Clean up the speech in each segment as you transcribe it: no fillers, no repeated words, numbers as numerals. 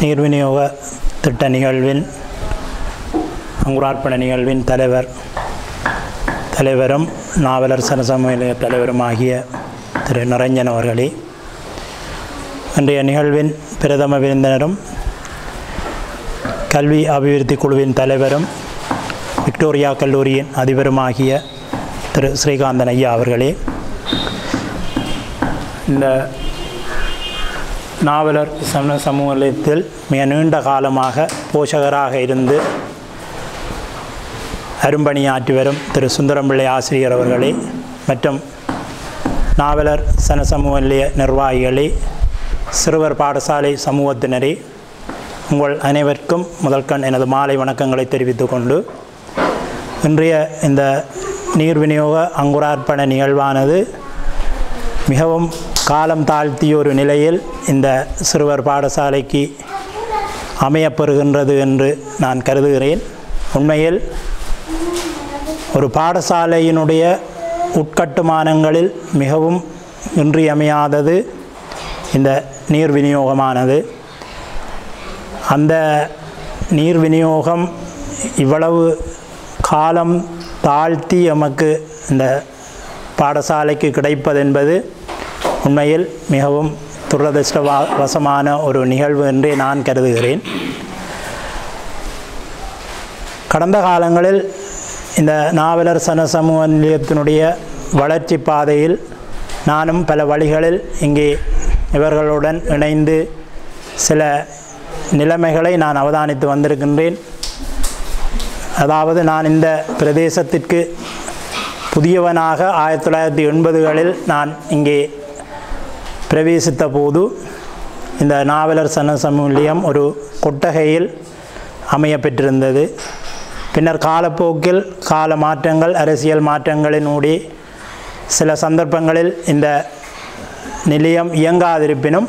நீர் விநியோக திட்ட நிகழ்வின் அங்குரார்ப்பண நிகழ்வின் தலைவரும் நாவலர் சனசமூக தலைவருமாகிய திரு நிரஞ்சன் அவர்களே, இன்றைய நிகழ்வின் பிரதம விருந்தினரும் கல்வி அபிவிருத்தி குழுவின் தலைவரும் விக்டோரியா கல்லூரியின் அதிபருமாகிய திரு ஸ்ரீகாந்தன் ஐயா அவர்களே, இந்த நாவலர் சமூகத்தில் மிக நீண்ட காலமாக போஷகராக இருந்து அரும்பணியாற்றி வரும் திரு சுந்தரம்பிள்ளை ஆசிரியர் அவர்களே மற்றும் நாவலர் சமூக நிலைய நிர்வாகிகளே, சிறுவர் பாடசாலை சமூகத்தினரே, உங்கள் அனைவருக்கும் முதல்கண் எனது மாலை வணக்கங்களை தெரிவித்துக் கொண்டு இன்றைய இந்த நீர் விநியோக அங்குரார்ப்பண நிகழ்வானது மிகவும் காலம் தாழ்த்திய ஒரு நிலையில் இந்த சிறுவர் பாடசாலைக்கு அமையப்பெறுகின்றது என்று நான் கருதுகிறேன். உண்மையில் ஒரு பாடசாலையினுடைய உட்கட்டுமானங்களில் மிகவும் இன்றியமையாதது இந்த நீர் விநியோகமானது. அந்த நீர் விநியோகம் இவ்வளவு காலம் தாழ்த்தி எமக்கு இந்த பாடசாலைக்கு கிடைப்பதென்பது உண்மையில் மிகவும் துரதிர்ஷ்டவசமான ஒரு நிகழ்வு என்றே நான் கருதுகிறேன். கடந்த காலங்களில் இந்த நாவலர் சமூக நிலையத்தினுடைய வளர்ச்சி பாதையில் நானும் பல வழிகளில் இங்கே இவர்களுடன் இணைந்து சில நிலைமைகளை நான் அவதானித்து வந்திருக்கின்றேன். அதாவது நான் இந்த பிரதேசத்திற்கு புதியவனாக 1980களில் நான் இங்கே பிரவேசித்த போது இந்த நாவலர் சமூக நிலையம் ஒரு கொட்டகையில் அமைய பெற்றிருந்தது. பின்னர் காலப்போக்கில் கால மாற்றங்கள், அரசியல் மாற்றங்களினூடே சில சந்தர்ப்பங்களில் இந்த நிலையம் இயங்காதிருப்பினும்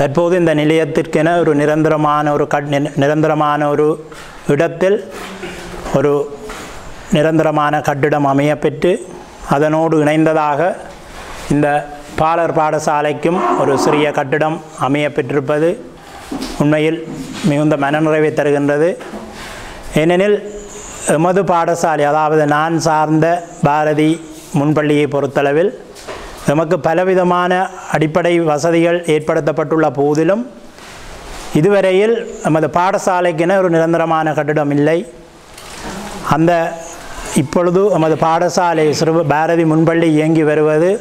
தற்போது இந்த நிலையத்திற்கென ஒரு நிரந்தரமான ஒரு இடத்தில் ஒரு நிரந்தரமான கட்டிடம் அமையப்பெற்று அதனோடு இணைந்ததாக இந்த பாலர் பாடசாலைக்கும் ஒரு சிறிய கட்டிடம் அமையப்பெற்றிருப்பது உண்மையில் மிகுந்த மனநிறைவை தருகின்றது. ஏனெனில் எமது பாடசாலை, அதாவது நான் சார்ந்த பாரதி முன்பள்ளியை பொறுத்தளவில் எமக்கு பலவிதமான அடிப்படை வசதிகள் ஏற்படுத்தப்பட்டுள்ள போதிலும் இதுவரையில் எமது பாடசாலைக்கென ஒரு நிரந்தரமான கட்டிடம் இல்லை. இப்பொழுது எமது பாடசாலை பாரதி முன்பள்ளி இயங்கி வருவது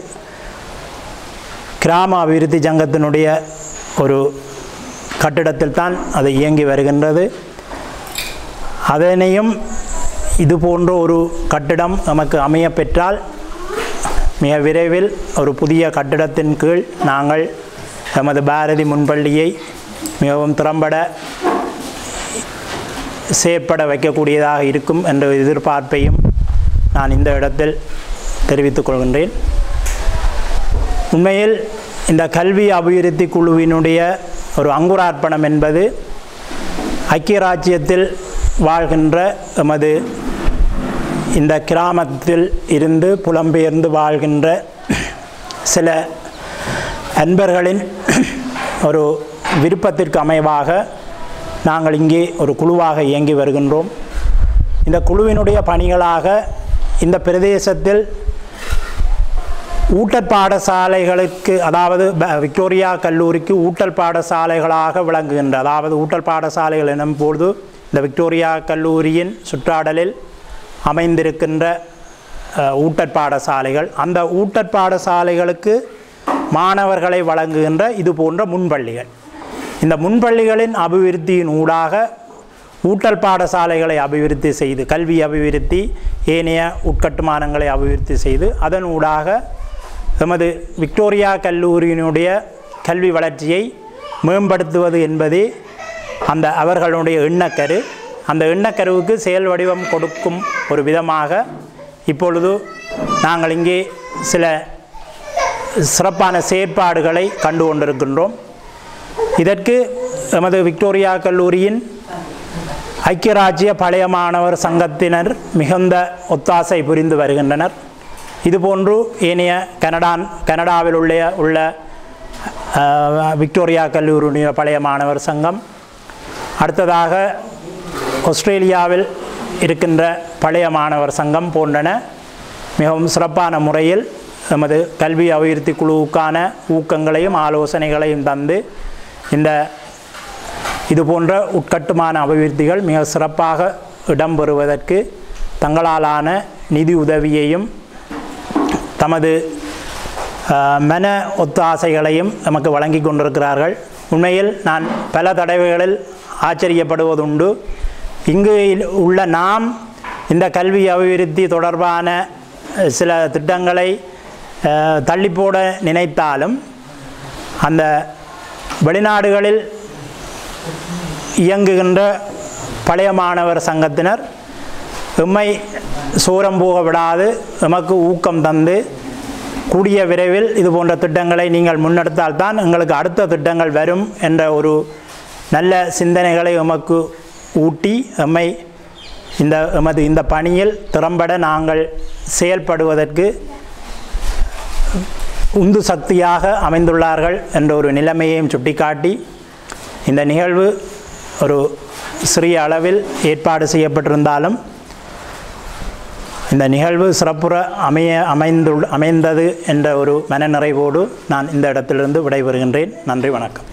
கிராம அபிவிருத்தி சங்கத்தினுடைய ஒரு கட்டிடத்தில் தான் அது இயங்கி வருகின்றது. அதனையும் இது போன்ற ஒரு கட்டிடம் நமக்கு அமைய பெற்றால் மிக விரைவில் ஒரு புதிய கட்டிடத்தின் கீழ் நாங்கள் எமது பாரதி முன்பள்ளியை மிகவும் திறம்பட செயற்பட வைக்கக்கூடியதாக இருக்கும் என்ற எதிர்பார்ப்பையும் நான் இந்த இடத்தில் தெரிவித்துக் கொள்கின்றேன். உண்மையில் இந்த கல்வி அபிவிருத்தி குழுவினுடைய ஒரு அங்குரார்ப்பணம் என்பது ஐக்கிய ராச்சியத்தில் வாழ்கின்ற எமது இந்த கிராமத்தில் இருந்து புலம்பெயர்ந்து வாழ்கின்ற சில அன்பர்களின் ஒரு விருப்பத்திற்கு அமைவாக நாங்கள் இங்கே ஒரு குழுவாக இயங்கி வருகின்றோம். இந்த குழுவினுடைய பணிகளாக இந்த பிரதேசத்தில் ஊட்டல் பாடசாலைகளுக்கு, அதாவது விக்டோரியா கல்லூரிக்கு ஊட்டல் பாடசாலைகளாக விளங்குகின்ற, அதாவது ஊட்டல் பாடசாலைகள் எனும்போது இந்த விக்டோரியா கல்லூரியின் சுற்றாடலில் அமைந்திருக்கின்ற ஊட்டல் பாடசாலைகள், அந்த ஊட்டல் பாடசாலைகளுக்கு மாணவர்களை வழங்குகின்ற இது போன்ற முன்பள்ளிகள், இந்த முன்பள்ளிகளின் அபிவிருத்தியின் ஊடாக ஊட்டல் பாடசாலைகளை அபிவிருத்தி செய்து, கல்வி அபிவிருத்தி, ஏனைய உட்கட்டுமானங்களை அபிவிருத்தி செய்து அதன் ஊடாக எமது விக்டோரியா கல்லூரியினுடைய கல்வி வளர்ச்சியை மேம்படுத்துவது என்பதே அந்த அவர்களுடைய எண்ணக்கரு. அந்த எண்ணக்கருவுக்கு செயல் வடிவம் கொடுக்கும் ஒரு விதமாக இப்பொழுது நாங்கள் இங்கே சில சிறப்பான செயற்பாடுகளை கண்டு கொண்டிருக்கின்றோம். இதற்கு எமது விக்டோரியா கல்லூரியின் ஐக்கிய ராஜ்ய பழைய மாணவர் சங்கத்தினர் மிகுந்த ஒத்தாசை புரிந்து வருகின்றனர். இதுபோன்று ஏனைய கனடாவில் உள்ள விக்டோரியா கல்லூரி பழைய மாணவர் சங்கம், அடுத்ததாக ஆஸ்திரேலியாவில் இருக்கின்ற பழைய மாணவர் சங்கம் போன்றன மிகவும் சிறப்பான முறையில் நமது கல்வி அபிவிருத்தி குழுவுக்கான ஊக்கங்களையும் ஆலோசனைகளையும் தந்து இது போன்ற உட்கட்டுமான அபிவிருத்திகள் மிக சிறப்பாக இடம்பெறுவதற்கு தங்களாலான நிதி உதவியையும் தமது மன ஒத்தாசைகளையும் நமக்கு வழங்கி கொண்டிருக்கிறார்கள். உண்மையில் நான் பல தடவைகளில் ஆச்சரியப்படுவதுண்டு. இங்கு உள்ள நாம் இந்த கல்வி அபிவிருத்தி தொடர்பான சில திட்டங்களை தள்ளிப்போட நினைத்தாலும் அந்த வெளிநாடுகளில் இயங்குகின்ற பழைய மாணவர் சங்கத்தினர் எம்மை சோரம் போக விடாது எமக்கு ஊக்கம் தந்து கூடிய விரைவில் இது போன்ற திட்டங்களை நீங்கள் முன்னெடுத்தால்தான் எங்களுக்கு அடுத்த திட்டங்கள் வரும் என்ற ஒரு நல்ல சிந்தனைகளை எமக்கு ஊட்டி எம்மை எமது இந்த பணியில் திறம்பட நாங்கள் செயல்படுவதற்கு உந்து சக்தியாக அமைந்துள்ளார்கள் என்ற ஒரு நிலைமையையும் சுட்டிக்காட்டி இந்த நிகழ்வு ஒரு சிறிய அளவில் ஏற்பாடு செய்யப்பட்டிருந்தாலும் இந்த நிகழ்வு சிறப்புற அமைந்தது என்ற ஒரு மனநிறைவோடு நான் இந்த இடத்திலிருந்து விடைபெறுகின்றேன். நன்றி, வணக்கம்.